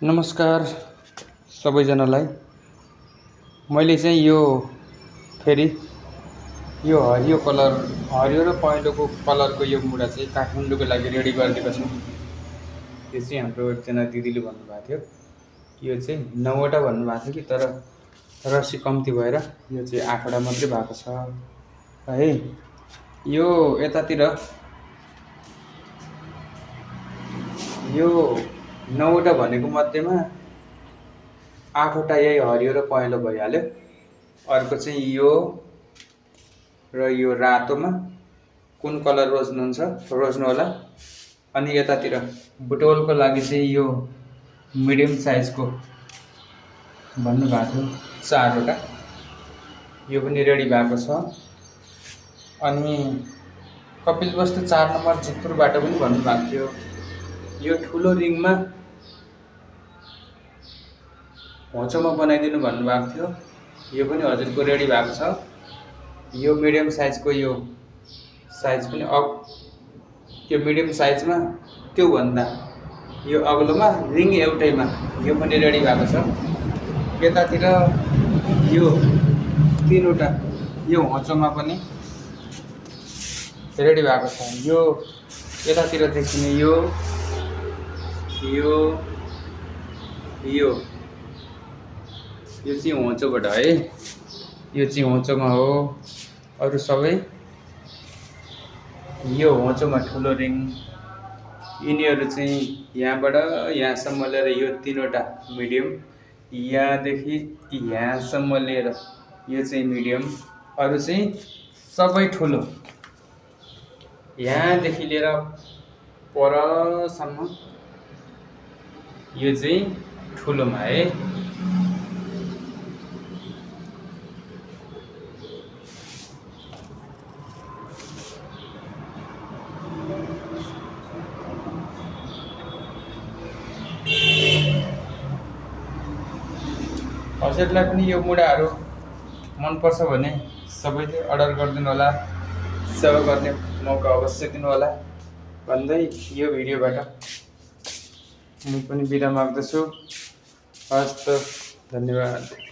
नमस्कार सबैजनालाई। मैले चाहिँ यो फेरि यो हरियो र पहेँलोको कलरको यो मुढा चाहिँ काठमाडौँको लागि रेडी गरिदिएको छु। यो चाहिँ हाम्रो एकजना दिदीले भन्नुभएको थियो, यो चाहिँ 9वटा भन्नुभएको थियो कि, तर रसी कम्ती भएर यो चाहिँ 8वटा मात्रै भएको छ है। यो यतातिर यो 9वटा भनेको मध्येमा 8वटा यही हरियो र पहेँलो भइहाल्यो। अर्को चाहिँ यो र यो रातोमा कुन कलर रोज्नु होला। अनि यतातिर बुटवलको लागि चाहिँ यो मिडियम साइजको भन्नुभएको थियो 4वटा, यो पनि रेडी भएको छ। अनि कपिलवस्तु 4 नम्बर जितपुरबाट पनि भन्नुभएको थियो, यो ठुलो रिङमा होचोमा बनाइदिनु भन्नुभएको थियो, यो पनि हजुरको रेडी भएको छ। यो मिडियम साइजको यो साइज पनि यो मिडियम साइजमा त्योभन्दा यो अग्लोमा रिङ एउटैमा यो पनि रेडी भएको छ। यतातिर यो 3वटा यो होचोमा पनि रेडी भएको छ। यो यतातिर देखिने यो चाहिँ होचोबाट है, यो चाहिँ होचोमा हो। अरू सबै यो होचोमा ठुलो रिङ, यिनीहरू चाहिँ यहाँबाट यहाँसम्म लिएर यो 3वटा मिडियम, यहाँदेखि यहाँसम्म लिएर यो चाहिँ मिडियम, अरू चाहिँ सबै ठुलो, यहाँदेखि लिएर परसम्म यो चाहिँ ठुलोमा है। हजुरलाई पनि यो मुढाहरू मनपर्छ भने सबैले अर्डर गरिदिनु होला, सेवा गर्ने मौका अवश्य दिनु होला भन्दै यो भिडियोबाट म पनि बिदा माग्दछु। हस्त, धन्यवाद।